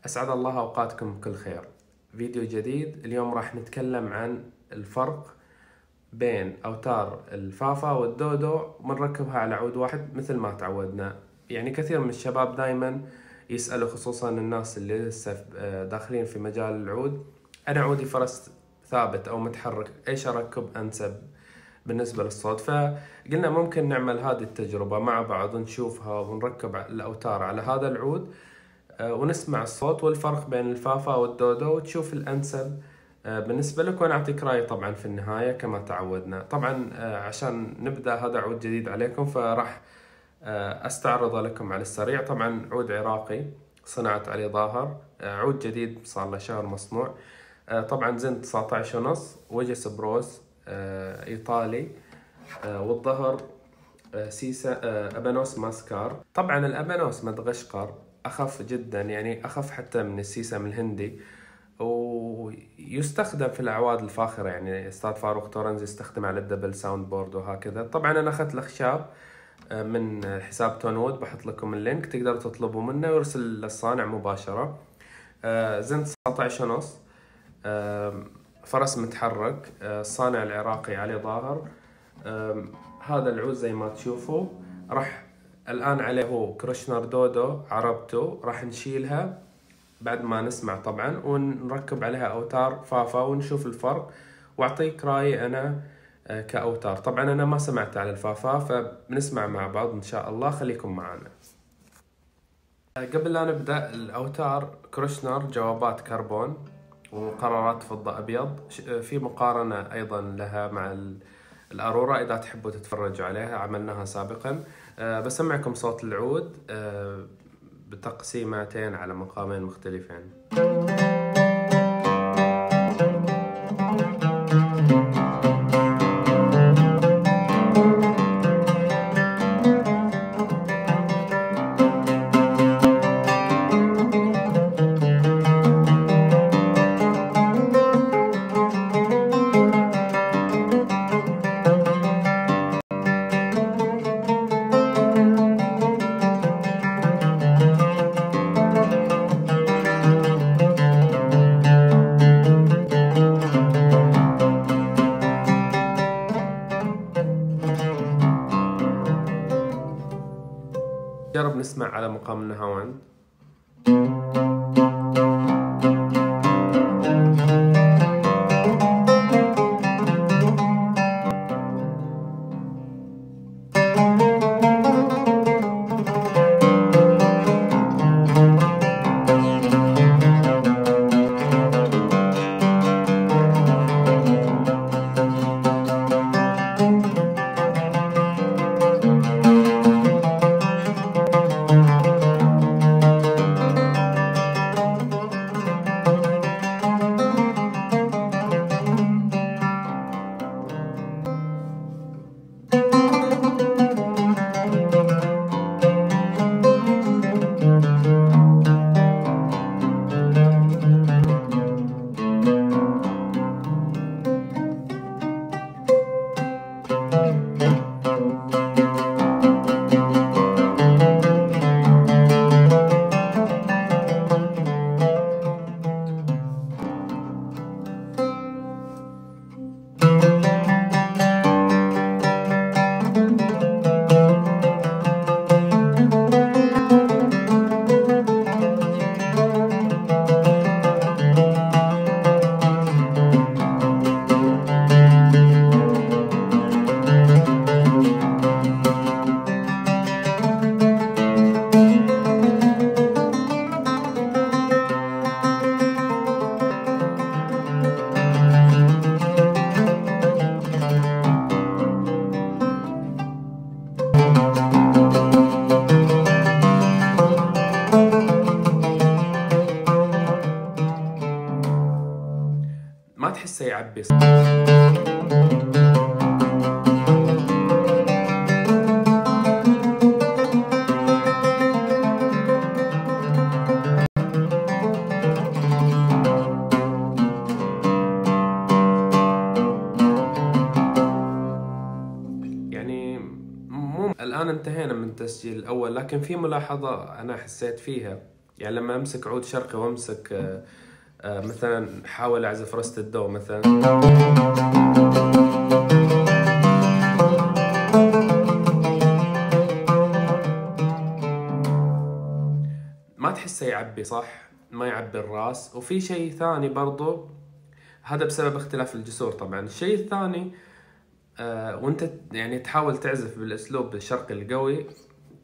أسعد الله أوقاتكم بكل خير. فيديو جديد. اليوم راح نتكلم عن الفرق بين أوتار الفافا والدودو ونركبها على عود واحد مثل ما تعودنا. يعني كثير من الشباب دايما يسألوا، خصوصا الناس اللي لسه داخلين في مجال العود: أنا عودي فرس ثابت أو متحرك، إيش أركب أنسب بالنسبة للصوت؟ فقلنا ممكن نعمل هذه التجربة مع بعض، نشوفها ونركب الأوتار على هذا العود ونسمع الصوت والفرق بين الفافا والدودو وتشوف الأنسب بالنسبة لك، وأنا أعطيك رأيي طبعا في النهاية كما تعودنا. طبعا عشان نبدأ هذا عود جديد عليكم فراح أستعرض لكم على السريع. طبعا عود عراقي صناعة علي ظاهر، عود جديد صار له شهر مصنوع. طبعا زن 19.5، وجس بروس إيطالي، والظهر سيسا أبانوس ماسكار. طبعا الأبانوس مدغشقر أخف جدا، يعني أخف حتى من السيسم الهندي، ويستخدم في الأعواد الفاخرة. يعني أستاذ فاروق تورنز يستخدم على الدبل ساوند بورد وهكذا. طبعا أنا أخذت الأخشاب من حساب تونوود، بحط لكم اللينك تقدروا تطلبوا منه ويرسل للصانع مباشرة. زن 19.5، فرس متحرك، الصانع العراقي علي ظاهر. هذا العود زي ما تشوفوا راح الآن عليه هو كروشنر دودو عربته، راح نشيلها بعد ما نسمع طبعا ونركب عليها أوتار فافا ونشوف الفرق وأعطيك رأيي أنا كأوتار. طبعا أنا ما سمعت على الفافا، فبنسمع مع بعض إن شاء الله، خليكم معنا. قبل لا نبدأ، الأوتار كروشنر جوابات كربون ومقررات فضة أبيض، في مقارنة أيضا لها مع الأرورا إذا تحبوا تتفرجوا عليها، عملناها سابقا. بسمعكم صوت العود بتقسيمتين على مقامين مختلفين. جرب نسمع على مقام النهاوند. ما تحسه يعبي. يعني الآن انتهينا من التسجيل الأول، لكن في ملاحظة أنا حسيت فيها. يعني لما امسك عود شرقي وامسك مثلا حاول اعزف رست الدو مثلا، ما تحسه يعبي، صح؟ ما يعبي الراس. وفي شيء ثاني برضو، هذا بسبب اختلاف الجسور طبعا. الشيء الثاني وانت يعني تحاول تعزف بالاسلوب الشرقي القوي،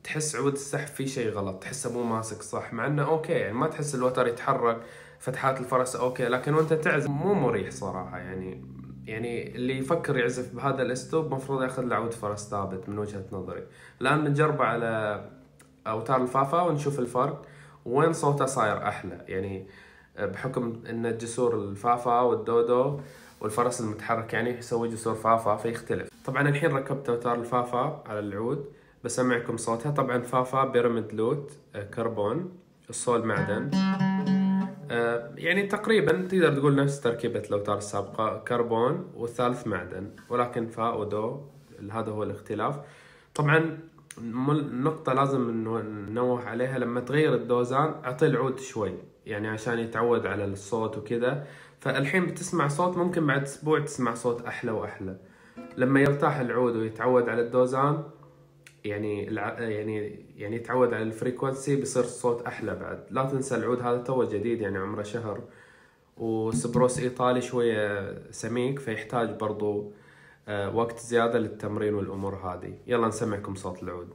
تحس عود السحب فيه شيء غلط، تحسه مو ماسك صح، مع انه اوكي يعني ما تحس الوتر يتحرك، فتحات الفرس اوكي، لكن وانت تعزف مو مريح صراحة. يعني اللي يفكر يعزف بهذا الاسلوب مفروض ياخذ له عود فرس ثابت من وجهة نظري. الان نجربه على اوتار الفافا ونشوف الفرق وين صوته صاير احلى، يعني بحكم ان الجسور الفافا والدودو والفرس المتحرك يعني يسوي جسور فافا فيختلف. طبعا الحين ركبت اوتار الفافا على العود، بسمعكم صوتها. طبعا فافا بيراميد لوت كربون، الصول معدن، يعني تقريبا تقدر تقول نفس تركيبة الأوتار السابقة، كربون والثالث معدن، ولكن فا ودو هذا هو الاختلاف. طبعا النقطة لازم انه ننوه عليها، لما تغير الدوزان اعطي العود شوي يعني عشان يتعود على الصوت وكذا. فالحين بتسمع صوت، ممكن بعد اسبوع تسمع صوت احلى واحلى. لما يرتاح العود ويتعود على الدوزان، يعني يتعود على الفريكونسي، بيصير الصوت احلى بعد. لا تنسى العود هذا توه جديد يعني عمره شهر، وسبروس ايطالي شوية سميك، فيحتاج برضو وقت زيادة للتمرين والامور هذه. يلا نسمعكم صوت العود.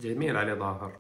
جميل علي ظاهر.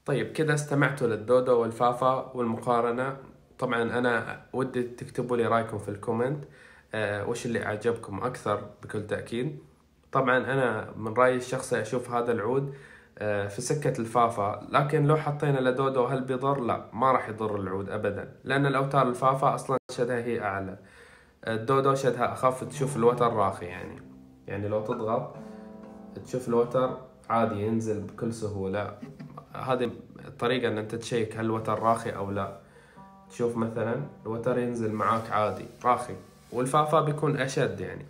طيب كذا استمعتوا للدودو والفافا والمقارنة. طبعا أنا ودي تكتبوا لي رأيكم في الكومنت، وش اللي أعجبكم أكثر بكل تأكيد. طبعا أنا من رأيي الشخصي أشوف هذا العود في سكة الفافا، لكن لو حطينا لدودو هل بيضر؟ لا، ما راح يضر العود أبدا، لأن الأوتار الفافا أصلا شدها هي أعلى، الدودو شدها أخف. تشوف الوتر راخي يعني لو تضغط تشوف الوتر عادي ينزل بكل سهولة. هذه الطريقة ان انت تشيك هل الوتر راخي او لا. تشوف مثلا الوتر ينزل معاك عادي راخي، والفافا بيكون اشد يعني،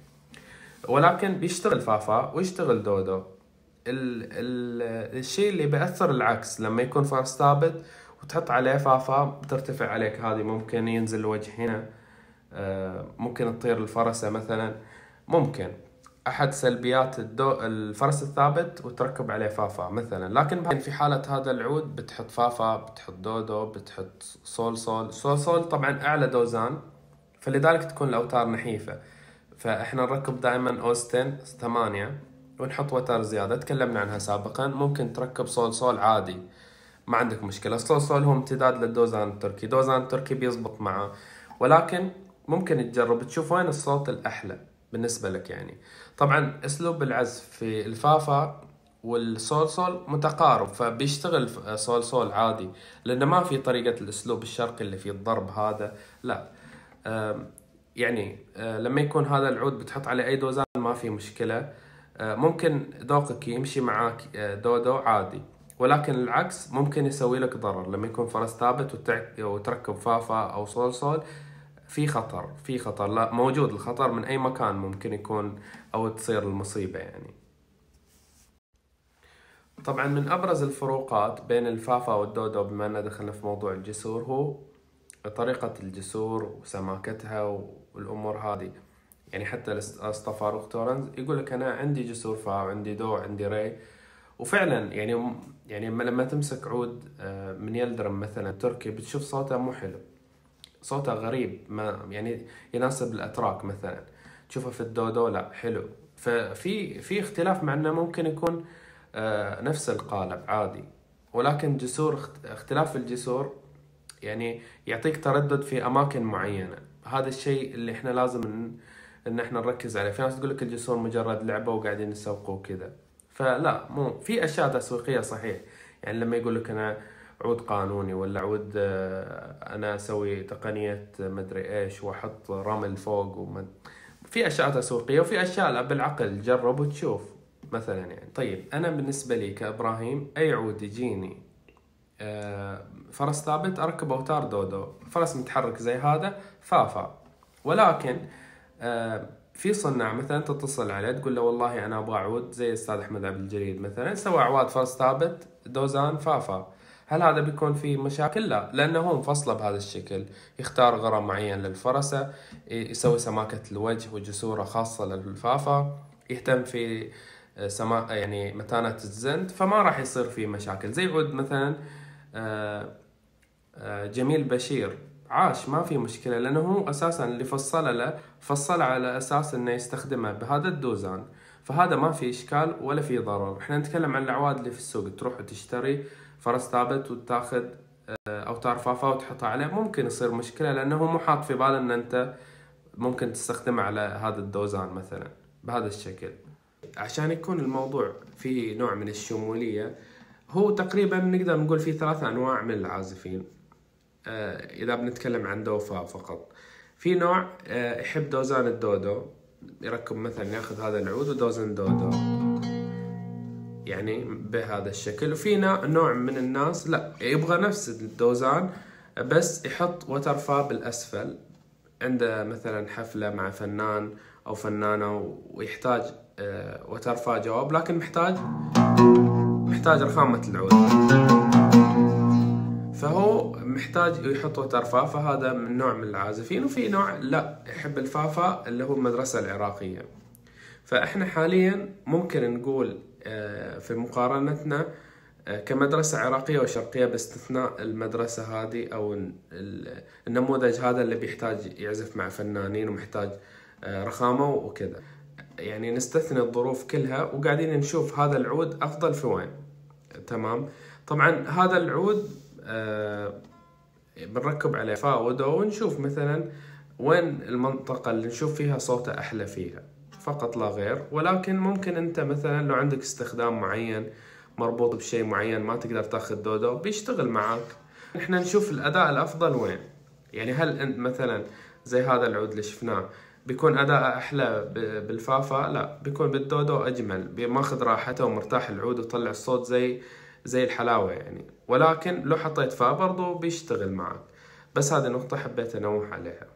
ولكن بيشتغل فافا ويشتغل دودو. الشيء اللي بيأثر العكس، لما يكون فرس ثابت وتحط عليه فافا بترتفع عليك، هذه ممكن ينزل الوجه هنا، ممكن تطير الفرسة مثلا، ممكن احد سلبيات الفرس الثابت وتركب عليه فافا مثلا. لكن في حالة هذا العود بتحط فافا، بتحط دودو، بتحط صول طبعا اعلى دوزان، فلذلك تكون الاوتار نحيفة. فاحنا نركب دائما اوستن 8 ونحط وتر زيادة، تكلمنا عنها سابقا. ممكن تركب صول عادي، ما عندك مشكلة. الصول هو امتداد للدوزان التركي، دوزان التركي بيزبط معه، ولكن ممكن تجرب تشوف وين الصوت الأحلى بالنسبة لك يعني. طبعا أسلوب العزف في الفافا والصول متقارب، فبيشتغل صول عادي، لأنه ما في طريقة الأسلوب الشرقي اللي فيه الضرب هذا، لا. يعني لما يكون هذا العود بتحط عليه أي دوزان ما في مشكلة. ممكن ذوقك يمشي معاك دودو عادي، ولكن العكس ممكن يسوي لك ضرر. لما يكون فرس ثابت وتركب فافا أو صول، في خطر، لا موجود الخطر من أي مكان ممكن يكون، أو تصير المصيبة يعني. طبعا من أبرز الفروقات بين الفافا والدودو، بما أننا دخلنا في موضوع الجسور، هو طريقة الجسور وسماكتها والأمور هذه. يعني حتى الأسطى فاروق تورنز يقول لك أنا عندي جسور فا وعندي دو وعندي ري. وفعلا يعني لما تمسك عود من يلدرم مثلا تركي، بتشوف صوته مو حلو، صوته غريب، ما يعني يناسب الأتراك مثلا. تشوفه في الدودو لا حلو. ففي اختلاف، مع انه ممكن يكون نفس القالب عادي، ولكن اختلاف في الجسور يعني يعطيك تردد في اماكن معينة. هذا الشيء اللي احنا لازم ان احنا نركز عليه. في ناس تقول لك الجسور مجرد لعبة وقاعدين يسوقوا كذا، فلا، مو في اشياء تسويقية صحيح. يعني لما يقول لك انا عود قانوني، ولا عود انا اسوي تقنية مدري ايش واحط رمل فوق في اشياء تسويقية، وفي اشياء لا، بالعقل جرب وتشوف مثلا يعني. طيب انا بالنسبة لي كابراهيم، اي عود يجيني فرس ثابت اركب اوتار دودو، فرس متحرك زي هذا فافا. ولكن في صناع مثلا تتصل عليه تقول له والله انا ابغى عود زي الاستاذ احمد عبد الجليل مثلا، سوى عواد فرس ثابت دوزان فافا. هل هذا بيكون فيه مشاكل؟ لا، لانه هو مفصله بهذا الشكل. يختار غرام معين للفرسه، يسوي سماكه الوجه وجسوره خاصه للفافا، يهتم في يعني متانة الزند، فما راح يصير فيه مشاكل. زي عود مثلا جميل بشير، عاش ما في مشكلة، لأنه هو أساسا اللي فصل على أساس أنه يستخدمه بهذا الدوزان، فهذا ما في إشكال ولا في ضرر. إحنا نتكلم عن الأعواد اللي في السوق، تروح وتشتري فرس ثابت وتاخذ أوتار فافا وتحطها عليه، ممكن يصير مشكلة، لأنه هو مو حاط في باله أن أنت ممكن تستخدمه على هذا الدوزان مثلا بهذا الشكل. عشان يكون الموضوع فيه نوع من الشمولية، هو تقريبا نقدر نقول فيه 3 أنواع من العازفين. إذا بنتكلم عن دوفا فقط، في نوع يحب دوزان الدودو، يركب مثلا ياخذ هذا العود ودوزن دودو يعني بهذا الشكل. وفي نوع من الناس لا، يبغى نفس الدوزان بس يحط وترفا بالأسفل، عنده مثلا حفلة مع فنان أو فنانة ويحتاج وترفا جواب، لكن محتاج رخامة العود، فهو محتاج يحط وترفا. فهذا من نوع من العازفين. وفي نوع لا، يحب الفافا اللي هو المدرسة العراقية. فإحنا حاليا ممكن نقول في مقارنتنا كمدرسة عراقية وشرقية، باستثناء المدرسة هذه أو النموذج هذا اللي بيحتاج يعزف مع فنانين ومحتاج رخامة وكذا، يعني نستثني الظروف كلها وقاعدين نشوف هذا العود أفضل في وين. تمام. طبعا هذا العود بنركب عليه فا ودو، ونشوف مثلا وين المنطقة اللي نشوف فيها صوته أحلى فيها، فقط لا غير. ولكن ممكن أنت مثلا لو عندك استخدام معين مربوط بشيء معين ما تقدر تاخذ دودو، بيشتغل معك. احنا نشوف الأداء الأفضل وين. يعني هل أنت مثلا زي هذا العود اللي شفناه بيكون أداء أحلى بالفافا؟ لا، بيكون بالدودو أجمل، ماخذ راحته ومرتاح العود وطلع الصوت زي الحلاوة يعني. ولكن لو حطيت فا برضو بيشتغل معك. بس هذه نقطة حبيت أنوه عليها.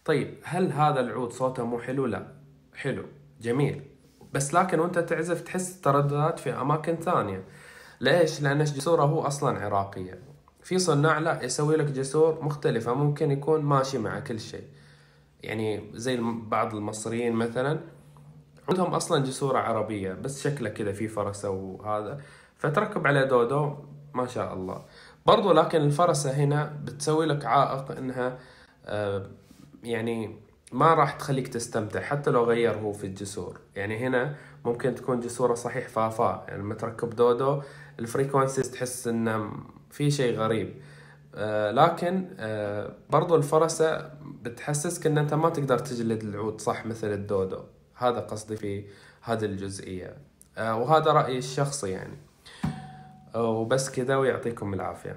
طيب هل هذا العود صوته مو حلو؟ لا، حلو جميل، بس لكن وانت تعزف تحس ترددات في أماكن ثانية. ليش؟ لأن جسوره هو أصلا عراقية. في صناع لا، يسوي لك جسور مختلفة، ممكن يكون ماشي مع كل شيء. يعني زي بعض المصريين مثلا عندهم أصلا جسورة عربية بس شكله كذا في فرسة وهذا، فتركب عليه دودو ما شاء الله برضو. لكن الفرسة هنا بتسوي لك عائق، إنها يعني ما راح تخليك تستمتع حتى لو غير هو في الجسور. يعني هنا ممكن تكون جسورة صحيح فافا، يعني لما تركب دودو الفريكونسيز تحس إنه في شيء غريب. لكن برضو الفرسة بتحسسك إن أنت ما تقدر تجلد العود صح مثل الدودو. هذا قصدي في هذه الجزئية. وهذا رأيي الشخصي يعني. وبس كذا، ويعطيكم العافية.